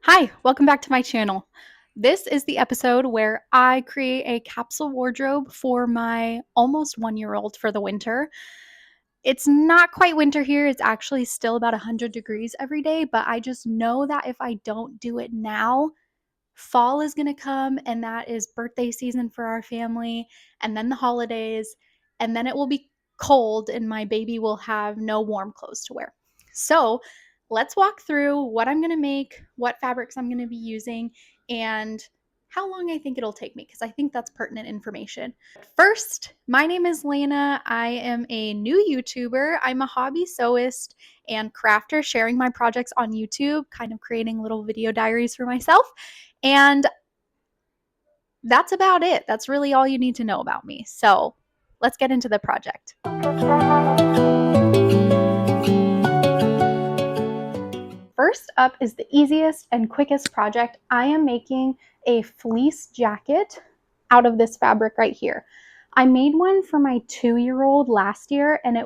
Hi, welcome back to my channel. This is the episode where I create a capsule wardrobe for my almost 1-year-old for the winter. It's not quite winter here, it's actually still about 100 degrees every day, but I just know that if I don't do it now, fall is going to come, and that is birthday season for our family, and then the holidays, and then it will be cold, and my baby will have no warm clothes to wear. So let's walk through what I'm going to make, what fabrics I'm going to be using, and how long I think it'll take me, because I think that's pertinent information. First, my name is Lena. I am a new YouTuber. I'm a hobby sewist and crafter, sharing my projects on YouTube, kind of creating little video diaries for myself. And that's about it. That's really all you need to know about me. So let's get into the project. First up is the easiest and quickest project. I am making a fleece jacket out of this fabric right here. I made one for my 2-year-old last year, and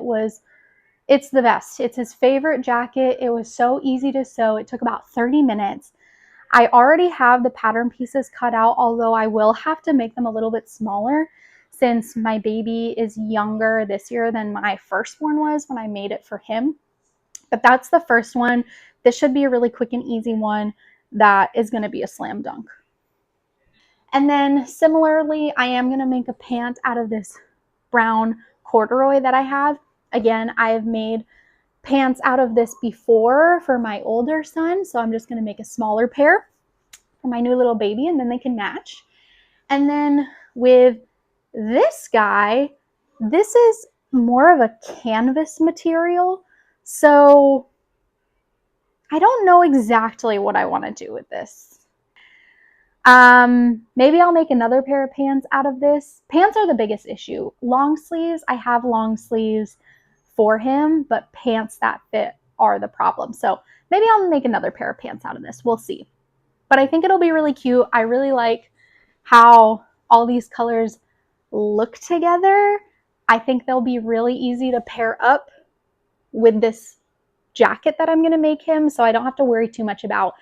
it's the best. It's his favorite jacket. It was so easy to sew. It took about 30 minutes. I already have the pattern pieces cut out, although I will have to make them a little bit smaller since my baby is younger this year than my firstborn was when I made it for him. But that's the first one. This should be a really quick and easy one that is going to be a slam dunk. And then similarly, I am going to make a pant out of this brown corduroy that I have. Again, I've made pants out of this before for my older son, so I'm just going to make a smaller pair for my new little baby, and then they can match. And then with this guy, this is more of a canvas material, so I don't know exactly what I want to do with this. Maybe I'll make another pair of pants out of this. Pants are the biggest issue. Long sleeves, I have long sleeves for him, but pants that fit are the problem. So maybe I'll make another pair of pants out of this. We'll see. But I think it'll be really cute. I really like how all these colors look together. I think they'll be really easy to pair up with this jacket that I'm going to make him, so I don't have to worry too much about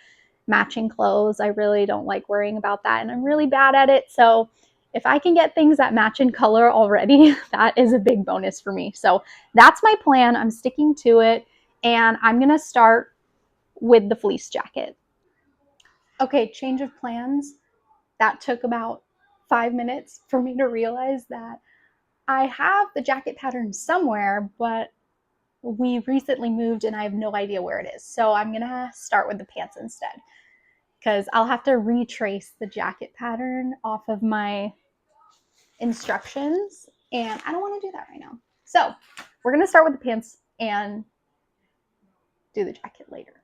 matching clothes. I really don't like worrying about that, and I'm really bad at it. So if I can get things that match in color already, that is a big bonus for me. So that's my plan. I'm sticking to it, and I'm going to start with the fleece jacket. Okay, change of plans. That took about 5 minutes for me to realize that I have the jacket pattern somewhere, but we recently moved and I have no idea where it is. So I'm going to start with the pants instead, because I'll have to retrace the jacket pattern off of my instructions, and I don't want to do that right now. So we're going to start with the pants and do the jacket later.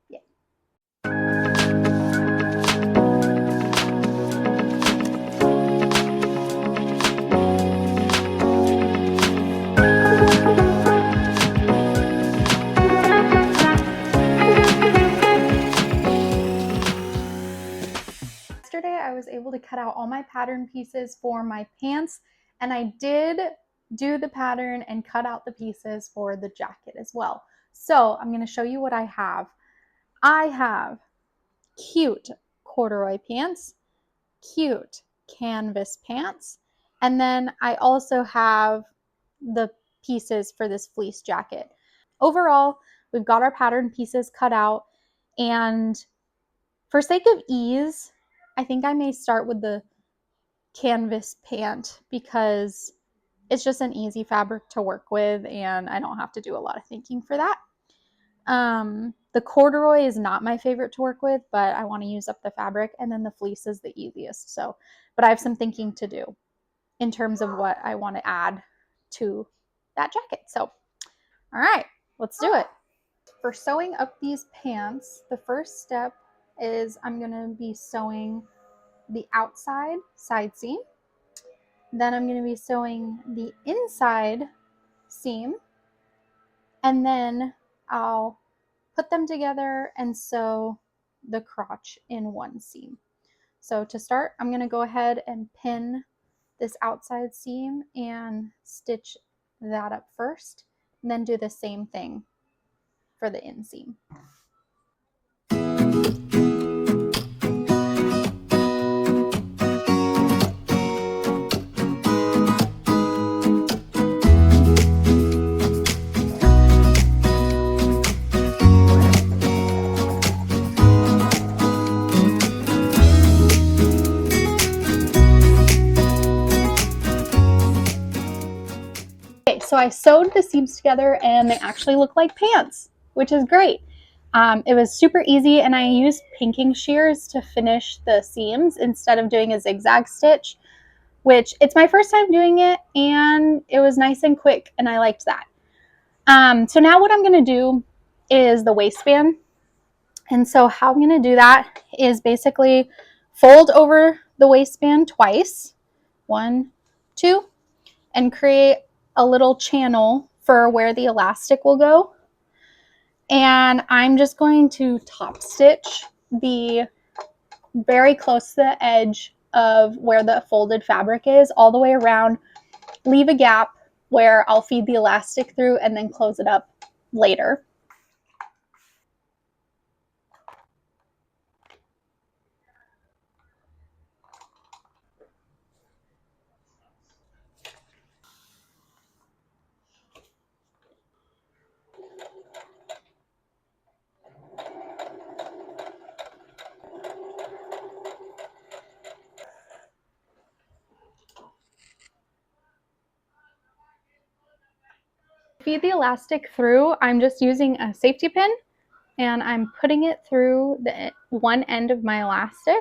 Yeah. Yesterday I was able to cut out all my pattern pieces for my pants, and I did do the pattern and cut out the pieces for the jacket as well. So I'm going to show you what I have. I have cute corduroy pants, cute canvas pants, and then I also have the pieces for this fleece jacket. Overall, we've got our pattern pieces cut out, and for sake of ease, I think I may start with the canvas pant because it's just an easy fabric to work with and I don't have to do a lot of thinking for that. The corduroy is not my favorite to work with, but I want to use up the fabric, and then the fleece is the easiest. So, but I have some thinking to do in terms of what I want to add to that jacket. So, all right, let's do it. For sewing up these pants, the first step is I'm going to be sewing the outside side seam. Then I'm going to be sewing the inside seam, and then I'll put them together and sew the crotch in one seam. So to start, I'm going to go ahead and pin this outside seam and stitch that up first, and then do the same thing for the inseam. I sewed the seams together and they actually look like pants, which is great. It was super easy, and I used pinking shears to finish the seams instead of doing a zigzag stitch, which it's my first time doing it, and it was nice and quick, and I liked that. So now what I'm going to do is the waistband. And so how I'm going to do that is basically fold over the waistband twice, 1, 2, and create a little channel for where the elastic will go. And I'm just going to top stitch the very close to the edge of where the folded fabric is all the way around, leave a gap where I'll feed the elastic through and then close it up later. Feed the elastic through, I'm just using a safety pin and I'm putting it through the one end of my elastic.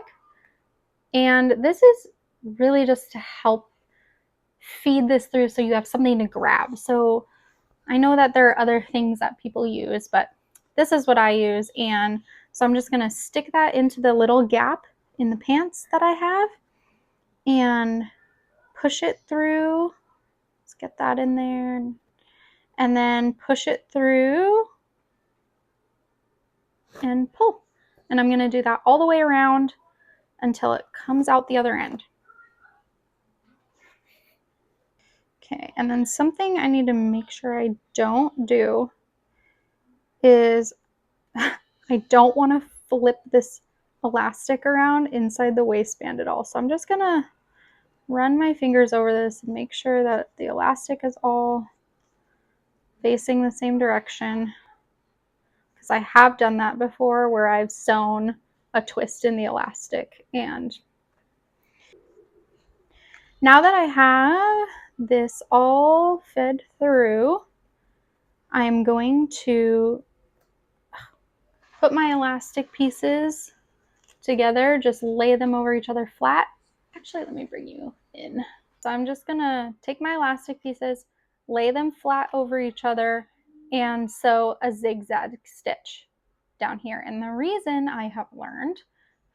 And this is really just to help feed this through so you have something to grab. So I know that there are other things that people use, but this is what I use. And so I'm just gonna stick that into the little gap in the pants that I have and push it through. Let's get that in there. And then push it through and pull. And I'm gonna do that all the way around until it comes out the other end. Okay, and then something I need to make sure I don't do is I don't want to flip this elastic around inside the waistband at all. So I'm just gonna run my fingers over this and make sure that the elastic is all facing the same direction, because I have done that before where I've sewn a twist in the elastic. And now that I have this all fed through, I'm going to put my elastic pieces together, just lay them over each other flat. Actually, let me bring you in. So I'm just gonna take my elastic pieces, lay them flat over each other, and sew a zigzag stitch down here. And the reason I have learned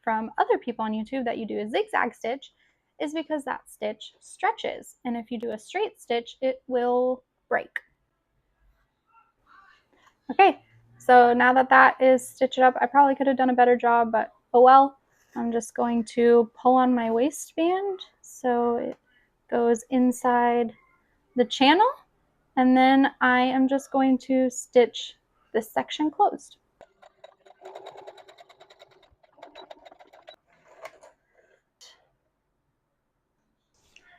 from other people on YouTube that you do a zigzag stitch is because that stitch stretches. And if you do a straight stitch, it will break. Okay, so now that that is stitched up, I probably could have done a better job, but oh well. I'm just going to pull on my waistband so it goes inside the channel, and then I am just going to stitch this section closed.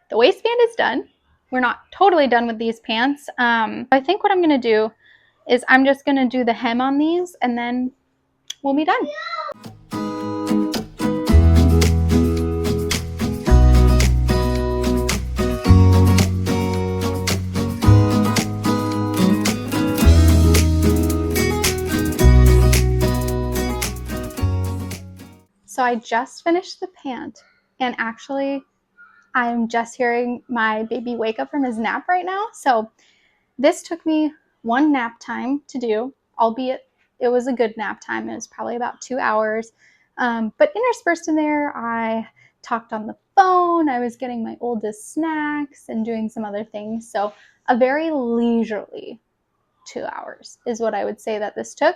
The waistband is done. We're not totally done with these pants. I think what I'm going to do is I'm just going to do the hem on these and then we'll be done. So I just finished the pant, and actually I'm just hearing my baby wake up from his nap right now. So this took me one nap time to do, albeit it was a good nap time. It was probably about 2 hours. But interspersed in there, I talked on the phone. I was getting my oldest snacks and doing some other things. So a very leisurely 2 hours is what I would say that this took.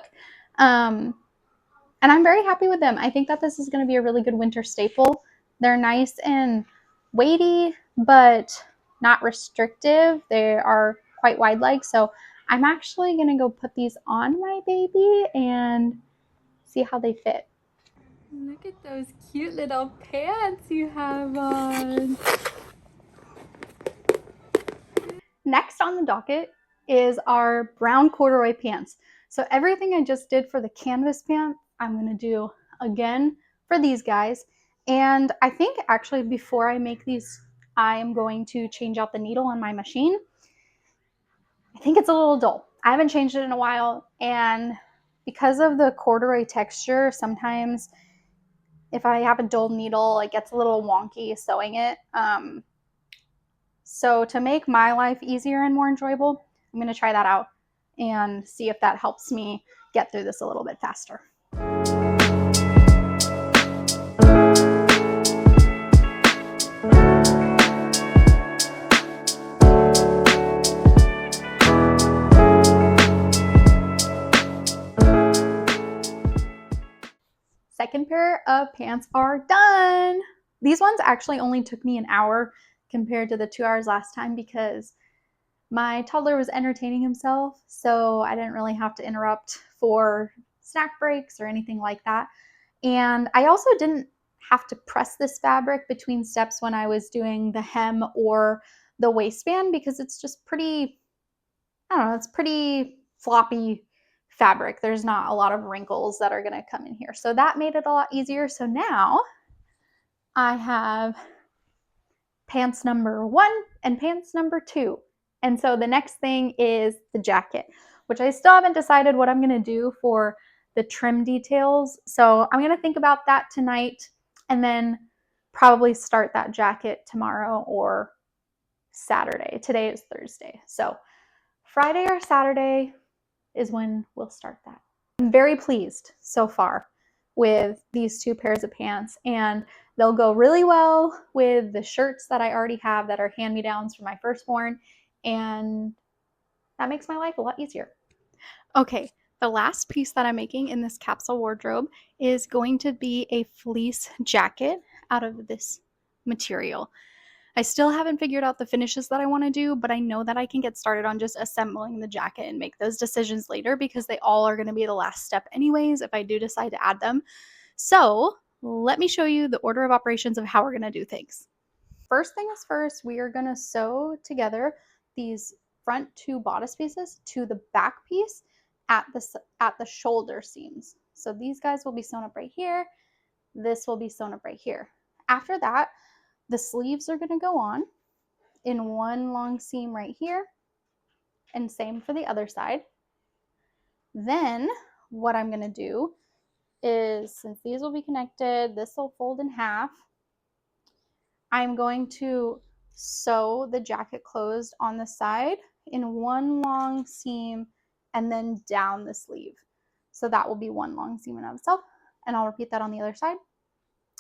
And I'm very happy with them. I think that this is going to be a really good winter staple. They're nice and weighty, but not restrictive. They are quite wide leg. So I'm actually going to go put these on my baby and see how they fit. Look at those cute little pants you have on. Next on the docket is our brown corduroy pants. So everything I just did for the canvas pant, I'm going to do again for these guys. And I think actually before I make these, I am going to change out the needle on my machine. I think it's a little dull. I haven't changed it in a while, and because of the corduroy texture, sometimes if I have a dull needle, it gets a little wonky sewing it. So to make my life easier and more enjoyable, I'm going to try that out and see if that helps me get through this a little bit faster. Second pair of pants are done. These ones actually only took me an hour compared to the 2 hours last time because my toddler was entertaining himself, so I didn't really have to interrupt for snack breaks or anything like that. And I also didn't have to press this fabric between steps when I was doing the hem or the waistband because it's just pretty, I don't know, it's pretty floppy fabric. There's not a lot of wrinkles that are going to come in here. So that made it a lot easier. So now I have pants number 1 and pants number 2. And so the next thing is the jacket, which I still haven't decided what I'm going to do for the trim details. So I'm going to think about that tonight and then probably start that jacket tomorrow or Saturday. Today is Thursday. So Friday or Saturday is when we'll start that. I'm very pleased so far with these 2 pairs of pants, and they'll go really well with the shirts that I already have that are hand-me-downs for my firstborn, and that makes my life a lot easier. Okay, the last piece that I'm making in this capsule wardrobe is going to be a fleece jacket out of this material. I still haven't figured out the finishes that I want to do, but I know that I can get started on just assembling the jacket and make those decisions later because they all are going to be the last step anyways if I do decide to add them. So let me show you the order of operations of how we're going to do things. First thing is first, we are going to sew together these front 2 bodice pieces to the back piece at the shoulder seams. So these guys will be sewn up right here. This will be sewn up right here. After that, the sleeves are going to go on in one long seam right here, and same for the other side. Then what I'm going to do is, since these will be connected, this will fold in half. I'm going to sew the jacket closed on the side in one long seam and then down the sleeve. So that will be one long seam in of itself, and I'll repeat that on the other side.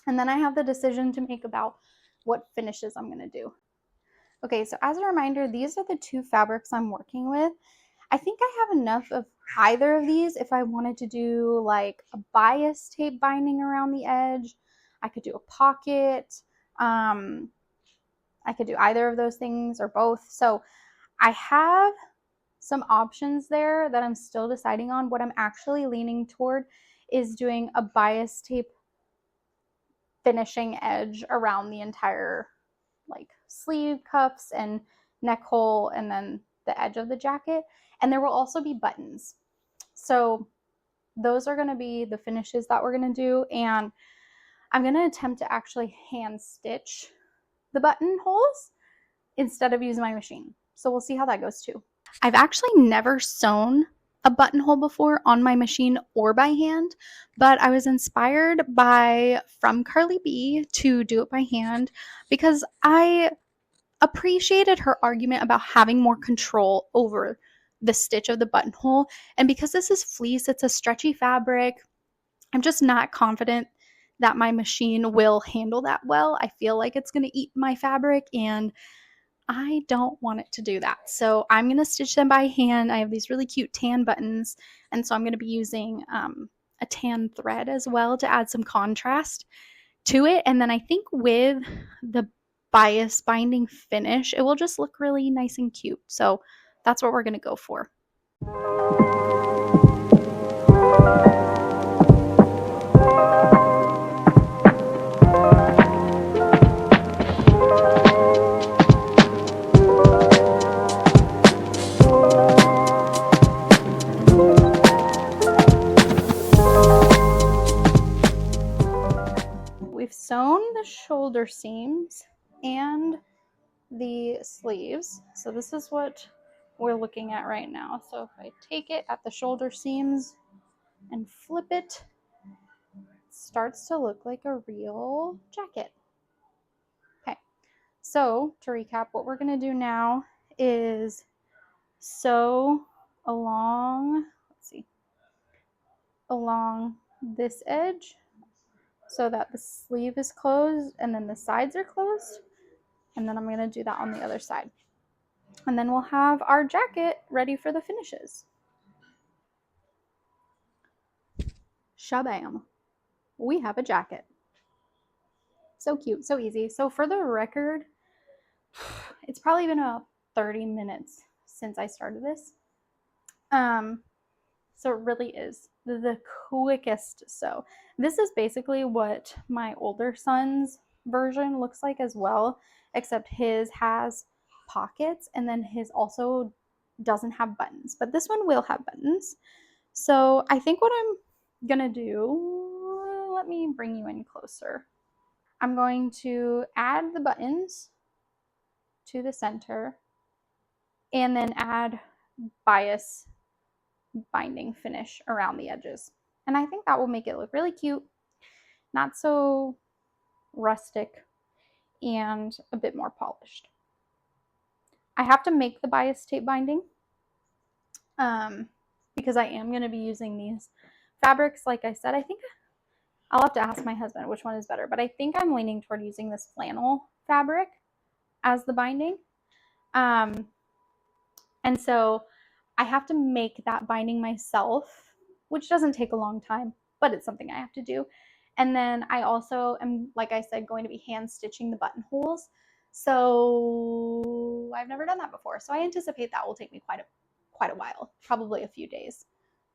And then I have the decision to make about what finishes I'm going to do. Okay, so as a reminder, these are the 2 fabrics I'm working with. I think I have enough of either of these if I wanted to do like a bias tape binding around the edge. I could do a pocket. I could do either of those things or both. So I have some options there that I'm still deciding on. What I'm actually leaning toward is doing a bias tape finishing edge around the entire like sleeve cuffs and neck hole and then the edge of the jacket. And there will also be buttons. So those are going to be the finishes that we're going to do. And I'm going to attempt to actually hand stitch the buttonholes instead of using my machine. So we'll see how that goes too. I've actually never sewn a buttonhole before on my machine or by hand, but I was inspired by From Carly B to do it by hand because I appreciated her argument about having more control over the stitch of the buttonhole. And because this is fleece, it's a stretchy fabric, I'm just not confident that my machine will handle that well. I feel like it's going to eat my fabric and I don't want it to do that. So I'm going to stitch them by hand. I have these really cute tan buttons, and so I'm going to be using a tan thread as well to add some contrast to it. And then I think with the bias binding finish, it will just look really nice and cute. So that's what we're going to go for. We've sewn the shoulder seams and the sleeves. So this is what we're looking at right now. So if I take it at the shoulder seams and flip it, it starts to look like a real jacket. Okay, so to recap, what we're going to do now is sew along, let's see, along this edge so that the sleeve is closed and then the sides are closed. And then I'm going to do that on the other side. And then we'll have our jacket ready for the finishes. Shabam. We have a jacket. So cute, so easy. So for the record, it's probably been about 30 minutes since I started this. So it really is the quickest sew. This is basically what my older son's version looks like as well, except his has pockets and then his also doesn't have buttons, but this one will have buttons. So I think what I'm gonna do, let me bring you in closer. I'm going to add the buttons to the center and then add bias binding finish around the edges. And I think that will make it look really cute, not so rustic, and a bit more polished. I have to make the bias tape binding because I am going to be using these fabrics. Like I said, I think I'll have to ask my husband which one is better, but I think I'm leaning toward using this flannel fabric as the binding. And so I have to make that binding myself, which doesn't take a long time, but it's something I have to do. And then I also am, like I said, going to be hand stitching the buttonholes. So I've never done that before. So I anticipate that will take me quite a while, probably a few days,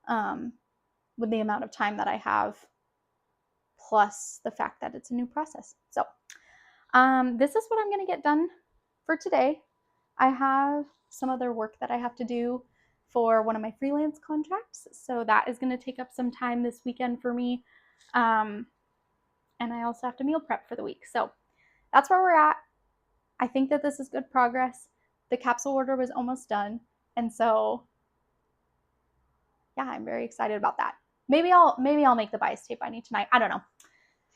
with the amount of time that I have, plus the fact that it's a new process. So this is what I'm going to get done for today. I have some other work that I have to do for one of my freelance contracts. So that is going to take up some time this weekend for me. And I also have to meal prep for the week. So that's where we're at. I think that this is good progress. The capsule order was almost done. And so, yeah, I'm very excited about that. Maybe I'll make the bias tape binding tonight. I don't know.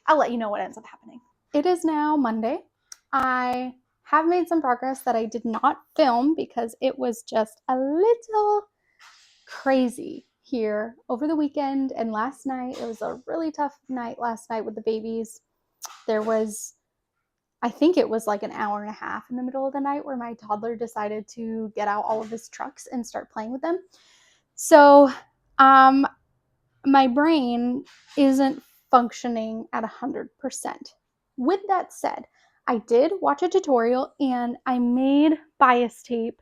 I'll let you know what ends up happening. It is now Monday. I have made some progress that I did not film because it was just a little crazy here over the weekend and last night. It was a really tough night last night with the babies. There was, I think it was like an hour and a half in the middle of the night where my toddler decided to get out all of his trucks and start playing with them. So my brain isn't functioning at 100%. With that said, I did watch a tutorial and I made bias tape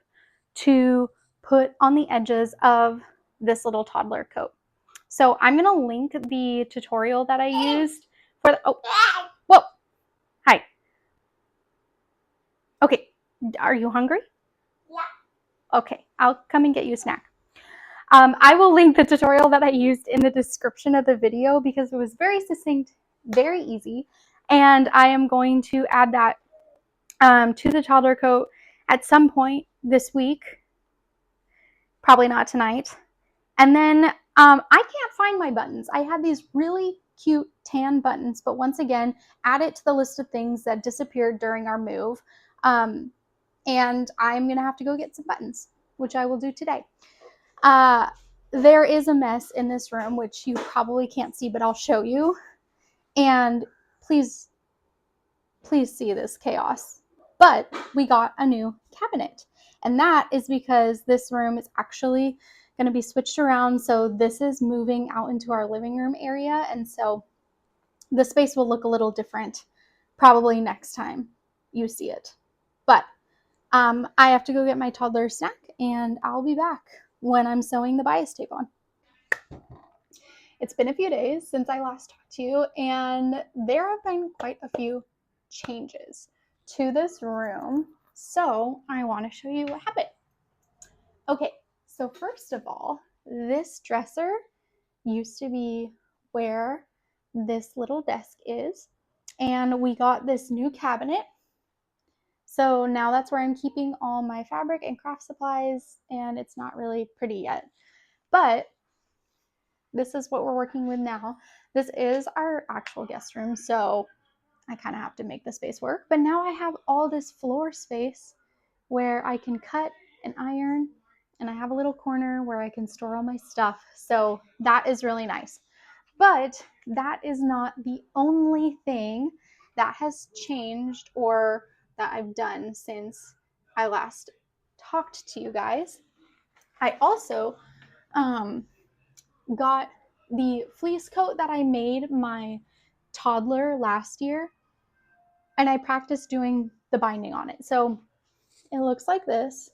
to put on the edges of this little toddler coat. So I'm going to link the tutorial that I used for the, oh, whoa, hi. Okay, are you hungry? Yeah. Okay, I'll come and get you a snack. I will link the tutorial that I used in the description of the video because it was very succinct, very easy, and I am going to add that to the toddler coat at some point this week, probably not tonight. And then I can't find my buttons. I had these really cute tan buttons, but once again, add it to the list of things that disappeared during our move. And I'm going to have to go get some buttons, which I will do today. There is a mess in this room, which you probably can't see, but I'll show you. And please see this chaos. But we got a new cabinet. And that is because this room is actually going to be switched around. So this is moving out into our living room area. And so the space will look a little different probably next time you see it. But I have to go get my toddler snack and I'll be back when I'm sewing the bias tape on. It's been a few days since I last talked to you, and there have been quite a few changes to this room. So I want to show you what happened. Okay, so first of all, this dresser used to be where this little desk is, and we got this new cabinet. So now that's where I'm keeping all my fabric and craft supplies, and it's not really pretty yet. But this is what we're working with now. This is our actual guest room, so I kind of have to make the space work. But now I have all this floor space where I can cut and iron, and I have a little corner where I can store all my stuff. So that is really nice. But that is not the only thing that has changed or that I've done since I last talked to you guys. I also um, got the fleece coat that I made my toddler last year, and I practiced doing the binding on it. So it looks like this.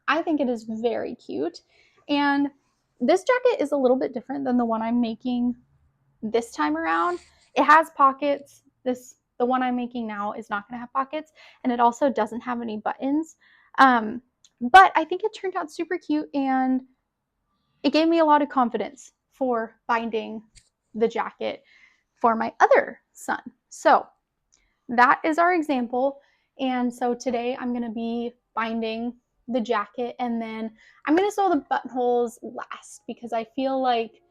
I think it is very cute. And this jacket is a little bit different than the one I'm making this time around. It has pockets. The one I'm making now is not going to have pockets, and it also doesn't have any buttons. But I think it turned out super cute, and it gave me a lot of confidence for binding the jacket for my other son. So that is our example. And so today I'm going to be binding the jacket, and then I'm going to sew the buttonholes last because I feel like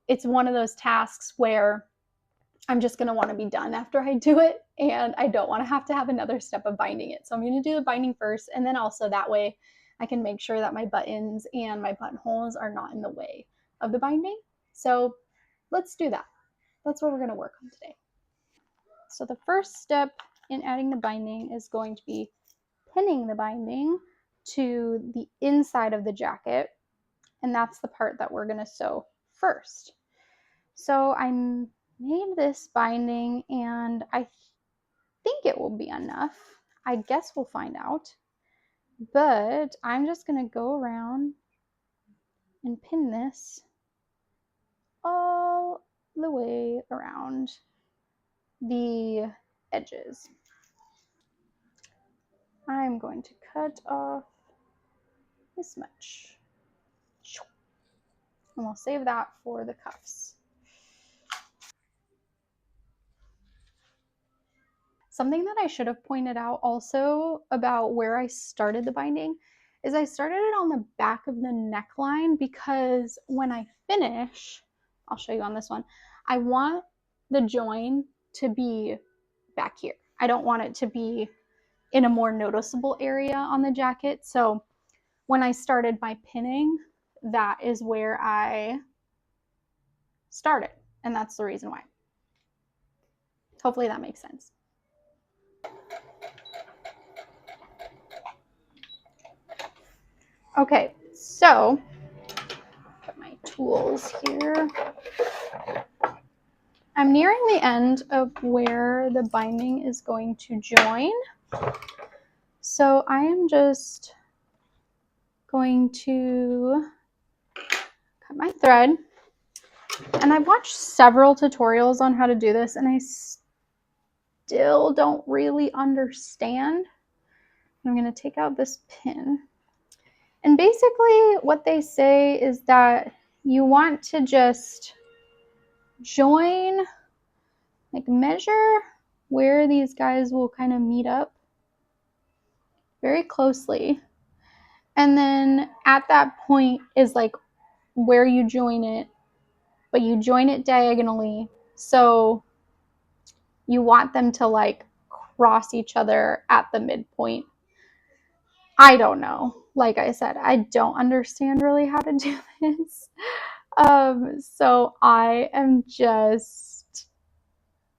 it's one of those tasks where I'm just going to want to be done after I do it, and I don't want to have another step of binding it. So I'm going to do the binding first, and then also that way I can make sure that my buttons and my buttonholes are not in the way of the binding. So let's do that. That's what we're going to work on today. So the first step in adding the binding is going to be pinning the binding to the inside of the jacket, and that's the part that we're going to sew first. So I made this binding, and I think it will be enough. I guess we'll find out. But I'm just going to go around and pin this all the way around the edges. I'm going to cut off this much. And we'll save that for the cuffs. Something that I should have pointed out also about where I started the binding is I started it on the back of the neckline, because when I finish, I'll show you on this one, I want the join to be back here. I don't want it to be in a more noticeable area on the jacket. So when I started my pinning, that is where I started. And that's the reason why. Hopefully that makes sense. Okay, so put my tools here. I'm nearing the end of where the binding is going to join. So I am just going to cut my thread. And I've watched several tutorials on how to do this, and I still don't really understand. I'm going to take out this pin. And basically what they say is that you want to just join, like measure where these guys will kind of meet up very closely. And then at that point is like where you join it, but you join it diagonally. So you want them to like cross each other at the midpoint. I don't know. Like I said, I don't understand really how to do this. So I am just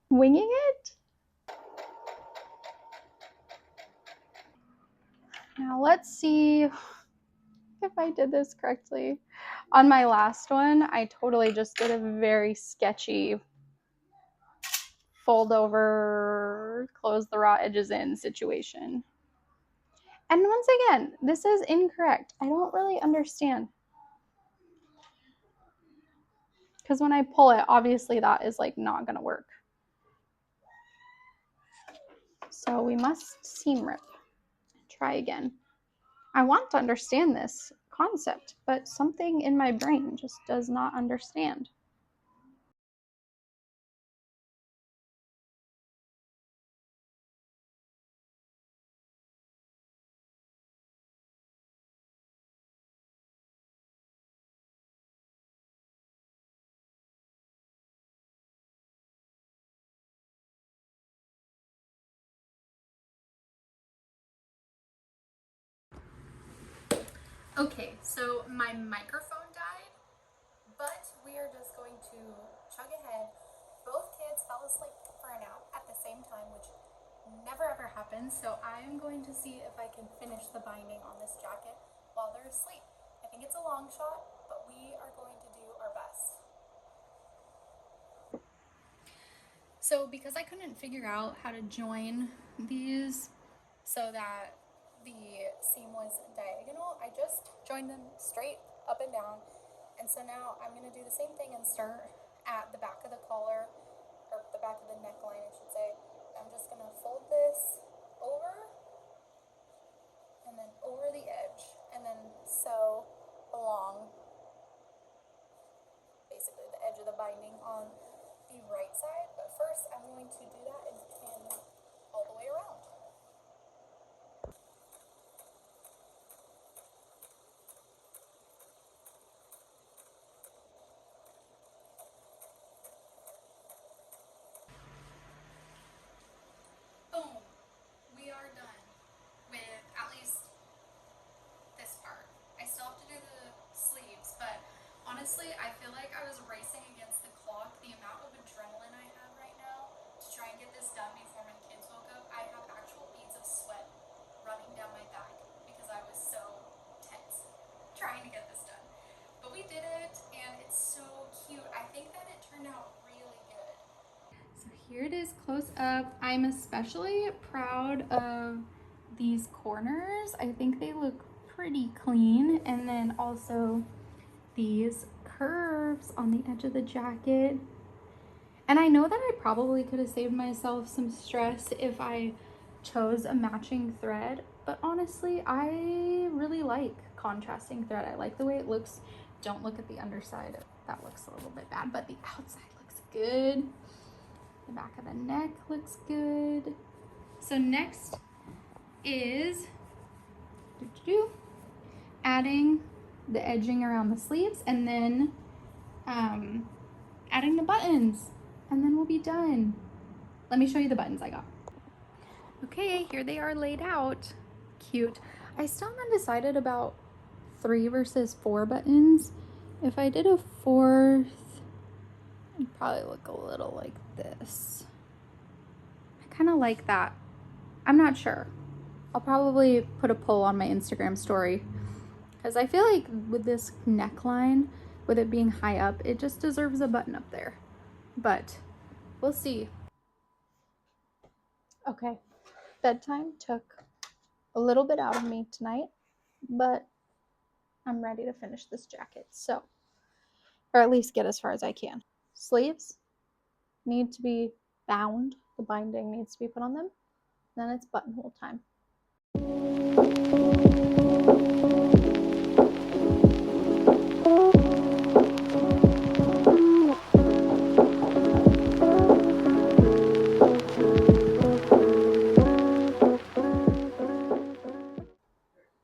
winging it. Now let's see if I did this correctly. On my last one, I totally just did a very sketchy fold over, close the raw edges in situation. And once again, this is incorrect. I don't really understand. Because when I pull it, obviously that is like not gonna work. So we must seam rip. Try again. I want to understand this concept, but something in my brain just does not understand. Okay, so my microphone died, but we are just going to chug ahead. Both kids fell asleep for a nap at the same time, which never ever happens, so I'm going to see if I can finish the binding on this jacket while they're asleep. I think it's a long shot, but we are going to do our best. So because I couldn't figure out how to join these so that the seam was diagonal, I just joined them straight up and down. And so now I'm going to do the same thing and start at the back of the collar, or the back of the neckline, I should say. I'm just going to fold this over and then over the edge and then sew along basically the edge of the binding on the right side. But first I'm going to do that and pin all the way around. Boom! We are done with at least this part. I still have to do the sleeves, but honestly, I feel like I was racing against the clock. The amount of adrenaline I have right now to try and get this done before my kids woke up, I have actual beads of sweat running down my back because I was so tense trying to get this done. But we did it, and it's so cute. I think that it turned out really good. So here it is close up. I'm especially proud of these corners. I think they look pretty clean. And then also these curves on the edge of the jacket. And I know that I probably could have saved myself some stress if I chose a matching thread, but honestly, I really like contrasting thread. I like the way it looks. Don't look at the underside. That looks a little bit bad, but the outside looks good. The back of the neck looks good. So next is adding the edging around the sleeves and then adding the buttons, and then we'll be done. Let me show you the buttons I got. Okay, here they are laid out. Cute. I still haven't decided about 3 versus 4 buttons. If I did a 4th, it'd probably look a little like this. I kind of like that. I'm not sure. I'll probably put a poll on my Instagram story because I feel like with this neckline, with it being high up, it just deserves a button up there. But we'll see. Okay, bedtime took a little bit out of me tonight, but I'm ready to finish this jacket. So, or at least get as far as I can. Sleeves need to be bound. The binding needs to be put on them. Then it's buttonhole time.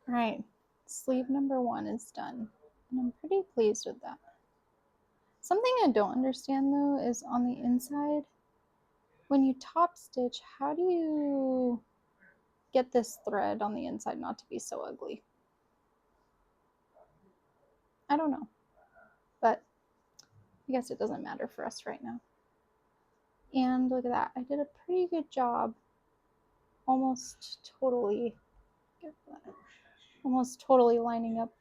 All right, sleeve number 1 is done, and I'm pretty pleased with that. Something I don't understand though is on the inside, when you top stitch, how do you get this thread on the inside not to be so ugly? I don't know, but I guess it doesn't matter for us right now. And look at that, I did a pretty good job almost totally lining up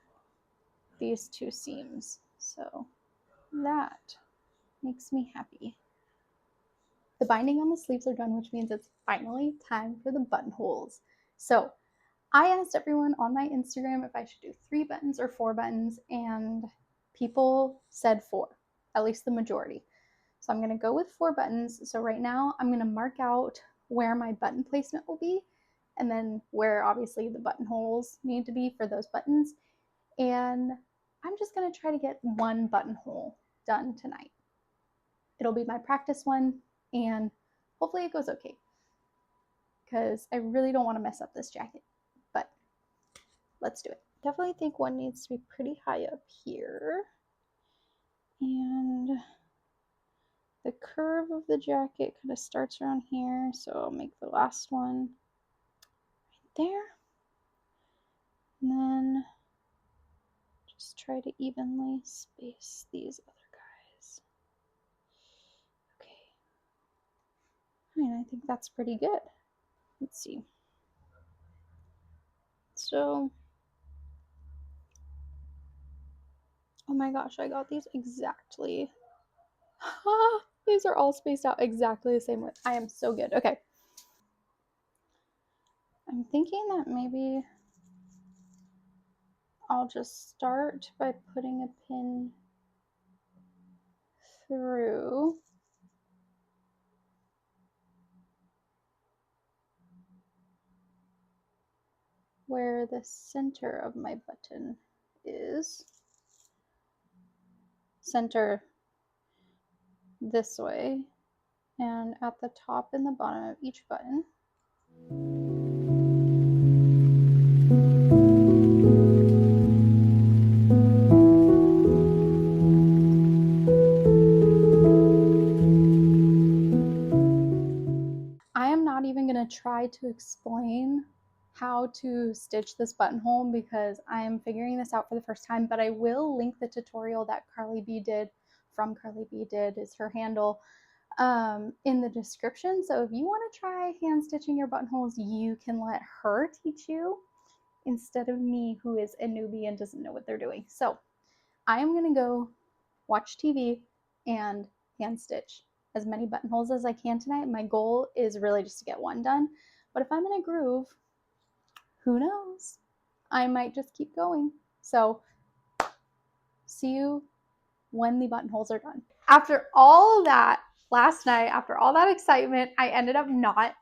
these 2 seams. So that makes me happy. The binding on the sleeves are done, which means it's finally time for the buttonholes. So I asked everyone on my Instagram if I should do 3 buttons or 4 buttons, and people said 4, at least the majority. So I'm going to go with 4 buttons. So right now I'm going to mark out where my button placement will be, and then where obviously the buttonholes need to be for those buttons. And I'm just going to try to get 1 buttonhole done tonight. It'll be my practice one, and hopefully it goes okay, because I really don't want to mess up this jacket, but let's do it. Definitely think one needs to be pretty high up here, and the curve of the jacket kind of starts around here, so I'll make the last one right there, and then try to evenly space these other guys. Okay. I mean, I think that's pretty good. Let's see. So, oh my gosh, I got these exactly. These are all spaced out exactly the same way. I am so good. Okay. I'm thinking that maybe I'll just start by putting a pin through where the center of my button is. Center this way, and at the top and the bottom of each button. I am not even going to try to explain how to stitch this buttonhole because I am figuring this out for the first time, but I will link the tutorial that Carly B did, from Carly B did is her handle, in the description. So if you want to try hand stitching your buttonholes, you can let her teach you instead of me, who is a newbie and doesn't know what they're doing. So I am going to go watch TV and hand stitch as many buttonholes as I can tonight. My goal is really just to get one done, but if I'm in a groove, who knows? I might just keep going. So see you when the buttonholes are done. After all of that last night, after all that excitement, I ended up not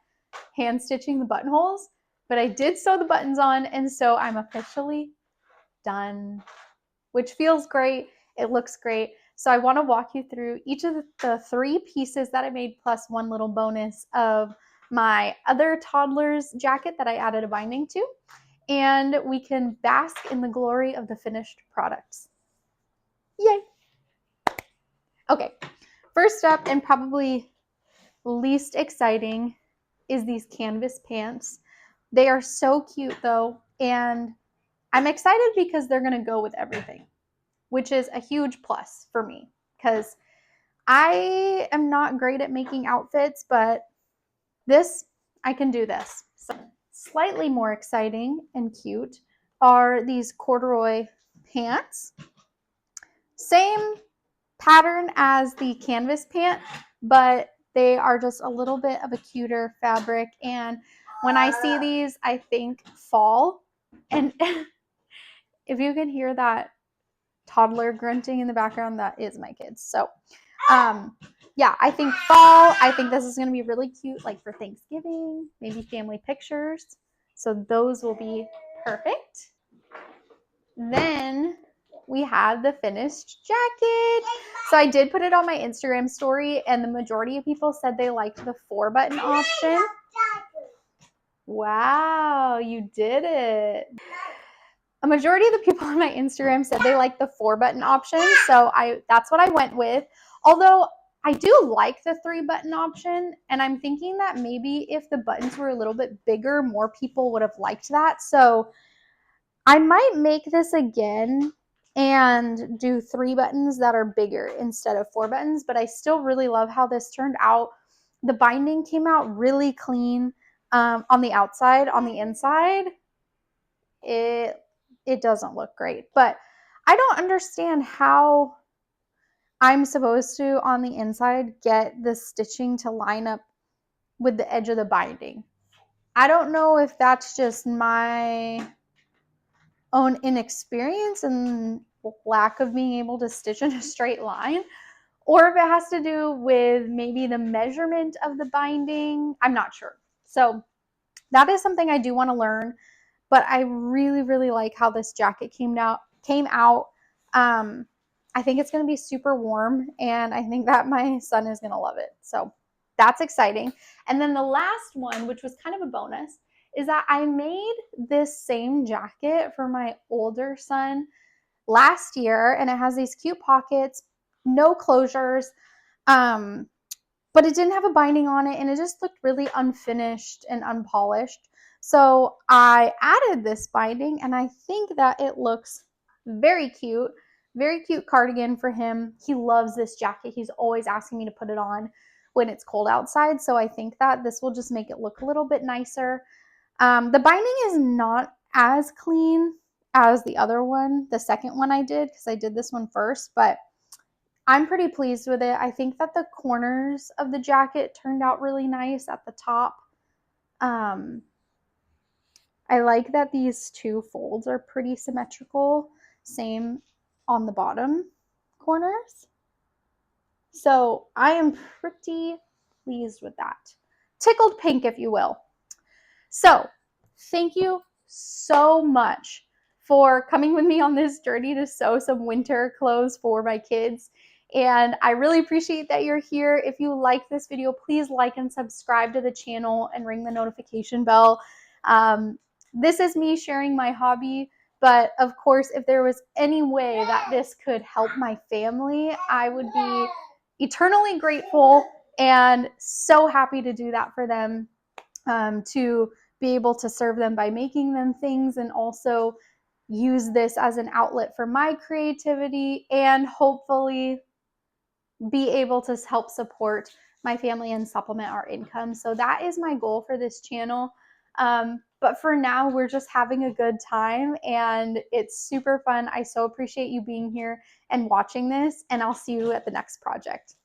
hand stitching the buttonholes, but I did sew the buttons on, and so I'm officially done, which feels great. It looks great. So I want to walk you through each of the 3 pieces that I made, plus one little bonus of my other toddler's jacket that I added a binding to, and we can bask in the glory of the finished products. Yay! Okay, first up, and probably least exciting, is these canvas pants. They are so cute though, and I'm excited because they're going to go with everything, which is a huge plus for me because I am not great at making outfits, but I can do this. So slightly more exciting and cute are these corduroy pants. Same pattern as the canvas pant, but they are just a little bit of a cuter fabric. And when I see these, I think fall. And if you can hear that toddler grunting in the background, that is my kids. So yeah, I think fall. I think this is going to be really cute, like for Thanksgiving, maybe family pictures. So those will be perfect. Then we have the finished jacket. So I did put it on my Instagram story, and the majority of people said they liked the 4-button option. Wow, you did it. A majority of the people on my Instagram said they like the 4-button option, so that's what I went with. Although I do like the 3-button option, and I'm thinking that maybe if the buttons were a little bit bigger, more people would have liked that. So I might make this again and do 3 buttons that are bigger instead of 4 buttons, but I still really love how this turned out. The binding came out really clean on the outside. On the inside, it doesn't look great, but I don't understand how I'm supposed to, on the inside, get the stitching to line up with the edge of the binding. I don't know if that's just my own inexperience and lack of being able to stitch in a straight line, or if it has to do with maybe the measurement of the binding. I'm not sure. So that is something I do want to learn, but I really, really like how this jacket came out. I think it's going to be super warm, and I think that my son is going to love it. So that's exciting. And then the last one, which was kind of a bonus, is that I made this same jacket for my older son last year, and it has these cute pockets, no closures, but it didn't have a binding on it, and it just looked really unfinished and unpolished. So I added this binding, and I think that it looks Very cute cardigan for him. He loves this jacket. He's always asking me to put it on when it's cold outside. So I think that this will just make it look a little bit nicer. The binding is not as clean as the other one, the second one I did, because I did this one first, but I'm pretty pleased with it. I think that the corners of the jacket turned out really nice at the top. I like that these two folds are pretty symmetrical. Same on the bottom corners. So I am pretty pleased with that. Tickled pink, if you will. So thank you so much for coming with me on this journey to sew some winter clothes for my kids. And I really appreciate that you're here. If you like this video, please like and subscribe to the channel and ring the notification bell. This is me sharing my hobby, but of course, if there was any way that this could help my family, I would be eternally grateful and so happy to do that for them, to be able to serve them by making them things, and also use this as an outlet for my creativity, and hopefully be able to help support my family and supplement our income. So that is my goal for this channel. But for now, we're just having a good time and it's super fun. I so appreciate you being here and watching this, and I'll see you at the next project.